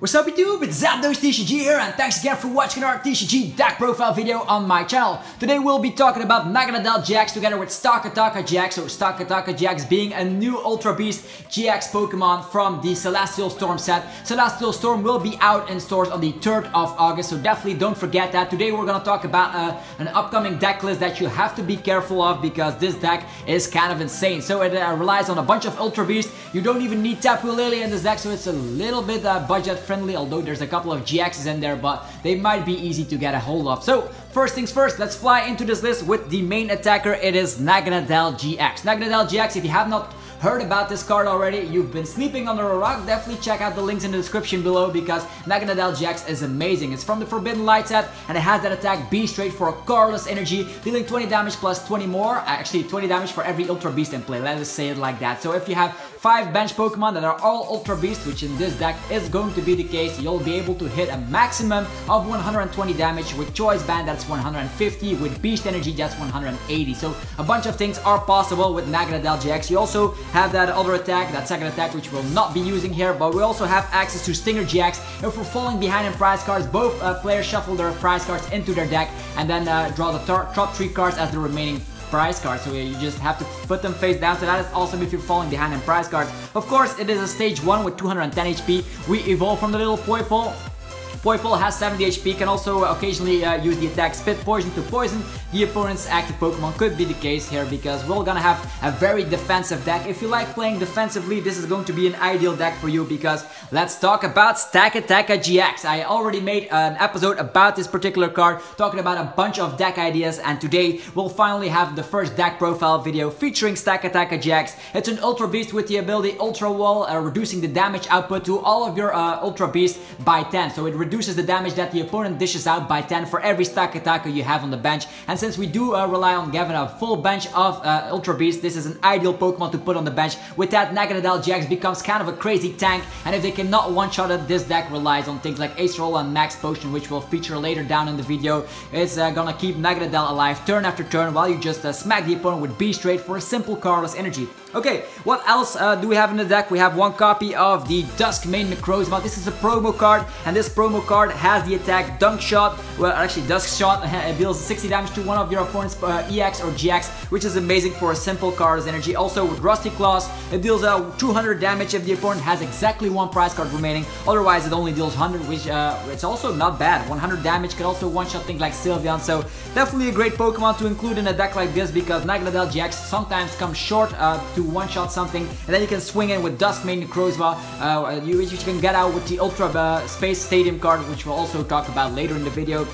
What's up YouTube, it's Zapdos TCG here, and thanks again for watching our TCG deck profile video on my channel. Today we'll be talking about Naganadel GX together with Stakataka GX, so Stakataka GX being a new Ultra Beast GX Pokemon from the Celestial Storm set. Celestial Storm will be out in stores on the 3rd of August, so definitely don't forget that. Today we're gonna talk about an upcoming deck list that you have to be careful of because this deck is kind of insane. So it relies on a bunch of Ultra Beasts. You don't even need Tapu Lele in this deck, so it's a little bit budget friendly, although there's a couple of GXs in there, but they might be easy to get a hold of. So first things first, let's fly into this list with the main attacker. It is Naganadel GX. Naganadel GX, if you have not heard about this card already, you've been sleeping under a rock, definitely check out the links in the description below because Naganadel GX is amazing. It's from the Forbidden Light set and it has that attack Be Straight for a colorless energy, dealing 20 damage plus 20 more, actually 20 damage for every Ultra Beast in play, let us say it like that. So if you have 5 bench Pokemon that are all Ultra Beasts, which in this deck is going to be the case, you'll be able to hit a maximum of 120 damage. With Choice Band that's 150, with Beast Energy that's 180. So a bunch of things are possible with Naganadel GX. You also have that other attack, that second attack, which we'll not be using here, but we also have access to Stinger GX. If we're falling behind in prize cards, both players shuffle their prize cards into their deck and then draw the top 3 cards as the remaining prize cards, so you just have to put them face down. So that is awesome if you're falling behind in prize cards. Of course, it is a stage 1 with 210 HP. We evolve from the little Poipole. Poipole has 70 HP, can also occasionally use the attack Spit Poison to poison the opponent's active Pokemon. Could be the case here because we're gonna have a very defensive deck. If you like playing defensively, this is going to be an ideal deck for you because let's talk about Stakataka GX. I already made an episode about this particular card, talking about a bunch of deck ideas, and today we'll finally have the first deck profile video featuring Stakataka GX. It's an Ultra Beast with the ability Ultra Wall, reducing the damage output to all of your Ultra Beasts by 10. So it reduces the damage that the opponent dishes out by 10 for every Stakataka you have on the bench. And since we do rely on having a full bench of Ultra Beasts, this is an ideal Pokemon to put on the bench. With that, Naganadel GX becomes kind of a crazy tank, and if they cannot one-shot it, this deck relies on things like Ace Roll and Max Potion, which we'll feature later down in the video. It's gonna keep Naganadel alive turn after turn while you just smack the opponent with Be Straight for a simple colorless energy. Okay, what else do we have in the deck? We have one copy of the Duskmane Necrozma. This is a promo card, and this promo card has the attack Dunk Shot. Well, actually, Dusk Shot. It deals 60 damage to one of your opponent's EX or GX, which is amazing for a simple colorless energy. Also, with Rusty Claws, it deals 200 damage if the opponent has exactly 1 prize card remaining. Otherwise, it only deals 100, which it's also not bad. 100 damage can also one-shot things like Sylveon. So definitely a great Pokemon to include in a deck like this because Naganadel GX sometimes comes short to one-shot something, and then you can swing in with Duskmane Necrozma, which you can get out with the Ultra Space Stadium card, which we'll also talk about later in the video.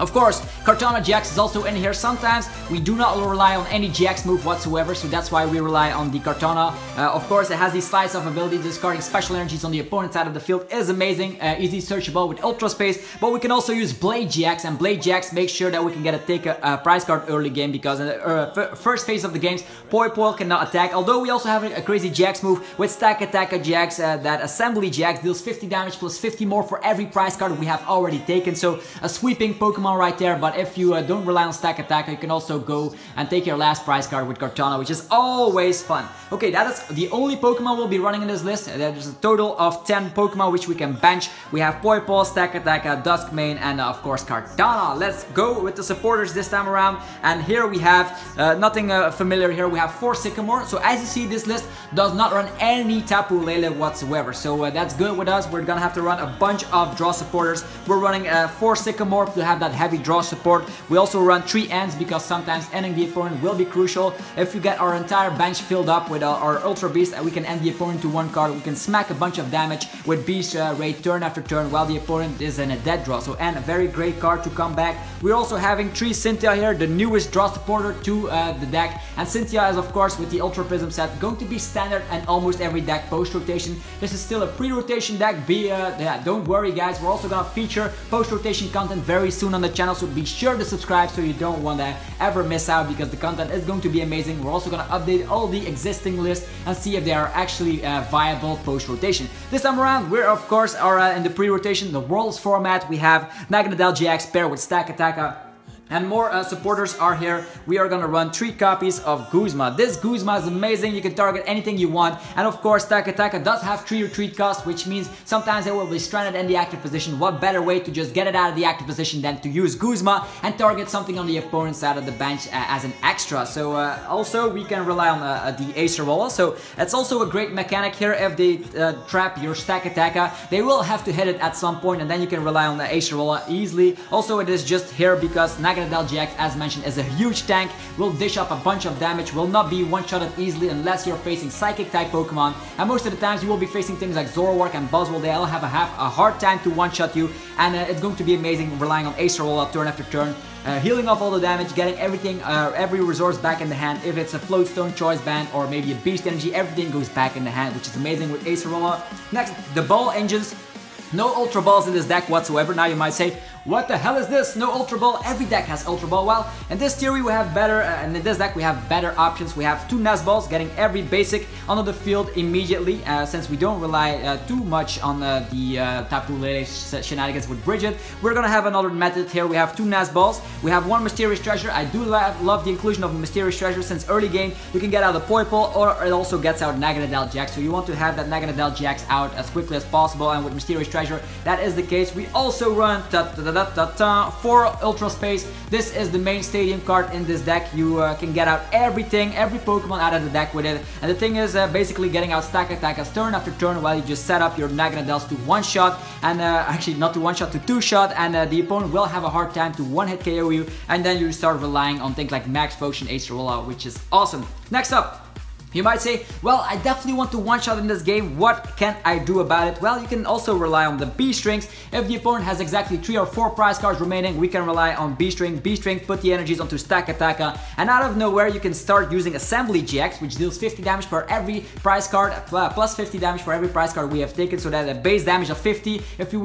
Of course, Kartana GX is also in here. Sometimes we do not rely on any GX move whatsoever, so that's why we rely on the Kartana. Of course, it has the Slice Off ability. Discarding special energies on the opponent's side of the field is amazing. Easy searchable with Ultra Space, but we can also use Blade GX, and Blade GX makes sure that we can take a prize card early game because in the first phase of the games, Poipole cannot attack. Although we also have a crazy GX move with Stakataka GX, that Assembly GX deals 50 damage plus 50 more for every prize card we have already taken. So a sweeping Pokemon right there. But if you don't rely on Stakataka, you can also go and take your last prize card with Kartana, which is always fun. Okay, that is the only Pokemon we'll be running in this list. There's a total of 10 Pokemon which we can bench. We have Poipole, Stakataka, Duskmane, and of course Kartana. Let's go with the supporters this time around. And here we have nothing familiar here. We have 4 Sycamore. So as you see, this list does not run any Tapu Lele whatsoever. So that's good with us. We're gonna have to run a bunch of draw supporters. We're running 4 Sycamore to have that heavy draw support. We also run 3 ends because sometimes ending the opponent will be crucial. If you get our entire bench filled up with our Ultra Beast, we can end the opponent to 1 card. We can smack a bunch of damage with Beast Raid turn after turn while the opponent is in a dead draw. So, and a very great card to come back. We're also having 3 Cynthia here, the newest draw supporter to the deck. And Cynthia is of course with the Ultra Prism set going to be standard and almost every deck post-rotation. This is still a pre-rotation deck. Yeah, don't worry guys, we're also gonna feature post-rotation content very soon on the channel, so be sure to subscribe so you don't want to ever miss out because the content is going to be amazing. We're also going to update all the existing lists and see if they are actually viable post-rotation. This time around, we're of course in the pre-rotation, the Worlds format. We have Naganadel GX paired with Stakataka And more supporters are here. We are gonna run 3 copies of Guzma. This Guzma is amazing. You can target anything you want. And of course, Taka Taka does have 3 retreat costs, which means sometimes they will be stranded in the active position. What better way to just get it out of the active position than to use Guzma and target something on the opponent's side of the bench as an extra. So also we can rely on the Acerola. So it's also a great mechanic here. If they trap your Taka Taka, they will have to hit it at some point, and then you can rely on the Acerola easily. Also, it is just here because Naganadel GX, as mentioned, is a huge tank, will dish up a bunch of damage, will not be one-shotted easily unless you're facing Psychic type Pokemon, and most of the times you will be facing things like Zoroark and Buzzwole. They all have a hard time to one-shot you, and it's going to be amazing relying on Acerola turn after turn, healing off all the damage, getting everything, every resource back in the hand. If it's a Float Stone, Choice Band, or maybe a Beast Energy, everything goes back in the hand, which is amazing with Acerola. Next, the Ball Engines. No Ultra Balls in this deck whatsoever. Now you might say, what the hell is this? No Ultra Ball? Every deck has Ultra Ball. Well, in this theory we have better, and in this deck we have better options. We have 2 Nest Balls, getting every basic onto the field immediately, since we don't rely too much on the Tapu Lele shenanigans with Bridget. We're gonna have another method here. We have 2 Nest Balls. We have 1 Mysterious Treasure. I do love the inclusion of a Mysterious Treasure, since early game you can get out the Poipole, or it also gets out Naganadel GX. So you want to have that Naganadel GX out as quickly as possible, and with Mysterious Treasure that is the case. We also run 4 Ultra Space. This is the main stadium card in this deck. You can get out everything, every Pokemon out of the deck with it. And the thing is basically getting out Taka Takas turn after turn while you just set up your Naganadels to 1-shot, and actually not to 1-shot, to 2-shot, and the opponent will have a hard time to 1-hit KO you, and then you start relying on things like Max Potion, Acerola, which is awesome. Next up, you might say, well, I definitely want to one-shot in this game. What can I do about it? Well, you can also rely on the B-Strings. If the opponent has exactly 3 or 4 prize cards remaining, we can rely on B-String. B-String, put the energies onto Taka Taka, and out of nowhere you can start using Assembly GX, which deals 50 damage per every prize card, plus 50 damage for every prize card we have taken, so that a base damage of 50. If we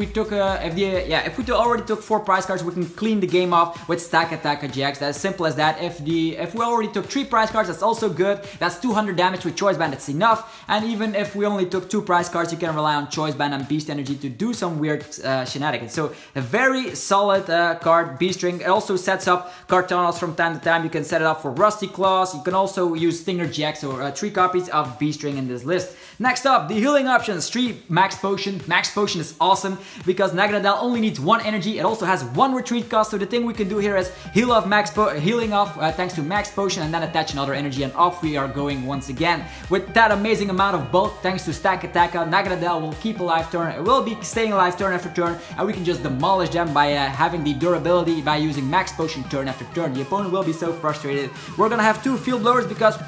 already took 4 prize cards, we can clean the game off with Taka Taka GX. That's as simple as that. If we already took 3 prize cards, that's also good. That's 200 damage with Choice Band, that's enough. And even if we only took 2 prize cards, you can rely on Choice Band and Beast Energy to do some weird shenanigans. So a very solid card, B-String. It also sets up Kartanos from time to time. You can set it up for Rusty Claws. You can also use Stinger GX, so 3 copies of B-String in this list. Next up, the healing options. 3 Max Potion. Max Potion is awesome because Naganadel only needs 1 energy. It also has 1 retreat cost, so the thing we can do here is healing off thanks to Max Potion, and then attach another energy, and off we are going once again. With that amazing amount of bulk, thanks to Taka Taka, Naganadel will keep alive turn. It will be staying alive turn after turn, and we can just demolish them by having the durability by using Max Potion turn after turn. The opponent will be so frustrated. We're gonna have 2 Field Blowers because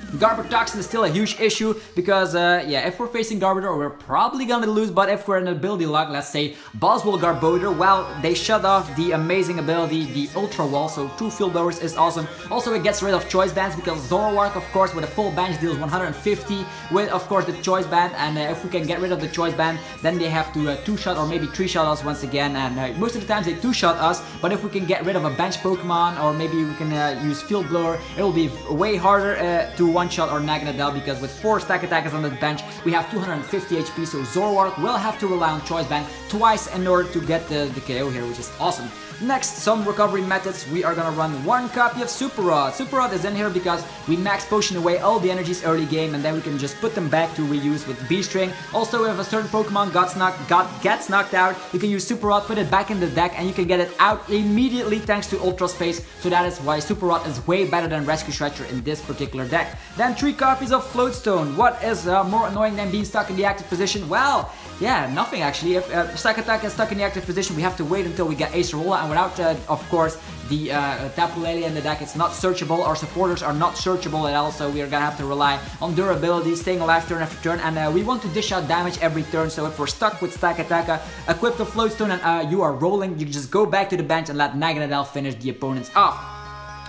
Garbotoxin is still a huge issue because, yeah, if we're facing Garbodor, we're probably gonna lose, but if we're in ability lock, let's say Buzzwole Garbodor, well, they shut off the amazing ability, the Ultra Wall, so 2 Field Blowers is awesome. Also, it gets rid of Choice Bands because Zoroark, of course, with a full bench deals 150 with, of course, the Choice Band, and if we can get rid of the Choice Band, then they have to 2-shot or maybe 3-shot us once again, and most of the times they 2-shot us, but if we can get rid of a bench Pokemon, or maybe we can use Field Blower, it will be way harder to one-shot or Naganadel, because with 4 stack attackers on the bench, we have 250 HP, so Zoroark will have to rely on Choice Band twice in order to get the KO here, which is awesome. Next, some recovery methods. We are gonna run 1 copy of Super Rod. Super Rod is in here because we max potion away all the energies early game, and then we can just put them back to reuse with B-String. Also, if a certain Pokemon gets knocked out, you can use Super Rod, put it back in the deck, and you can get it out immediately thanks to Ultra Space. So that is why Super Rod is way better than Rescue Stretcher in this particular deck. Then 3 copies of Float Stone. What is more annoying than being stuck in the active position? Well, yeah, nothing actually. If Stack Attack is stuck in the active position, we have to wait until we get Acerola, and without, of course, the Tapu Lele in the deck, it's not searchable. Our supporters are not searchable at all, so we are gonna have to rely on durability, staying alive turn after turn, and we want to dish out damage every turn. So if we're stuck with Stack Attack, equip the Float Stone, and you are rolling, you just go back to the bench and let Naganadel finish the opponents off.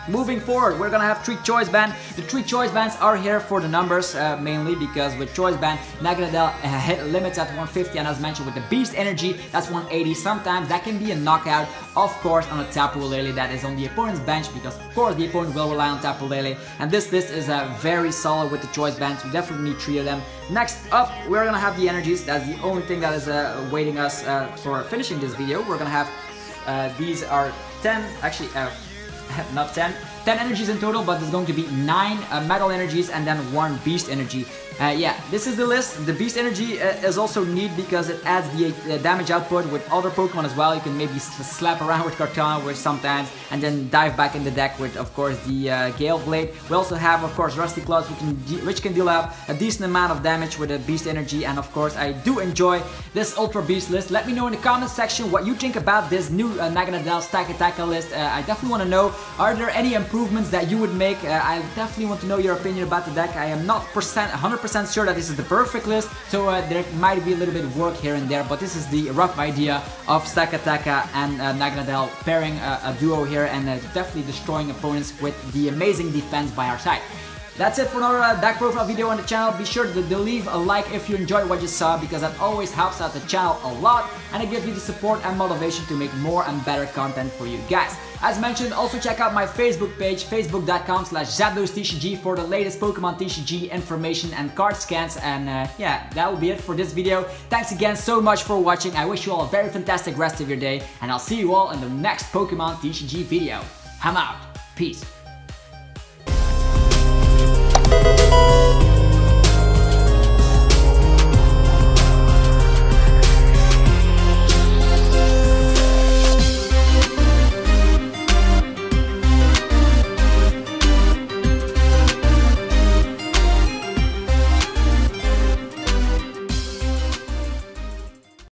Moving forward, we're gonna have 3 Choice Band. The 3 Choice Bands are here for the numbers, mainly because with Choice Band, Naganadel hit limits at 150, and as mentioned with the Beast Energy, that's 180. Sometimes that can be a knockout, of course, on a Tapu Lele that is on the opponent's bench, because of course the opponent will rely on Tapu Lele, and this list is very solid with the Choice Bands. We definitely need 3 of them. Next up, we're gonna have the energies. That's the only thing that is awaiting us for finishing this video. We're gonna have these are 10, actually not 10. 10 energies in total, but there's going to be 9 metal energies and then 1 beast energy. Yeah, this is the list. The beast energy is also neat because it adds the damage output with other Pokemon as well. You can maybe slap around with Kartana with sometimes and then dive back in the deck with, of course, the Gale Blade. We also have, of course, Rusty Claws, which can deal out a decent amount of damage with a beast energy. And of course, I do enjoy this Ultra Beast list. Let me know in the comment section what you think about this new Naganadel Stakataka list. I definitely want to know, are there any improvements that you would make? I definitely want to know your opinion about the deck. I am not 100% sure that this is the perfect list, so there might be a little bit of work here and there, but this is the rough idea of Stakataka and Naganadel pairing a duo here and definitely destroying opponents with the amazing defense by our side. That's it for another deck profile video on the channel. Be sure to leave a like if you enjoyed what you saw, because that always helps out the channel a lot and it gives me the support and motivation to make more and better content for you guys. As mentioned, also check out my Facebook page, facebook.com/ZapdosTCG, for the latest Pokemon TCG information and card scans. And yeah, that will be it for this video. Thanks again so much for watching. I wish you all a very fantastic rest of your day, and I'll see you all in the next Pokemon TCG video. I'm out. Peace.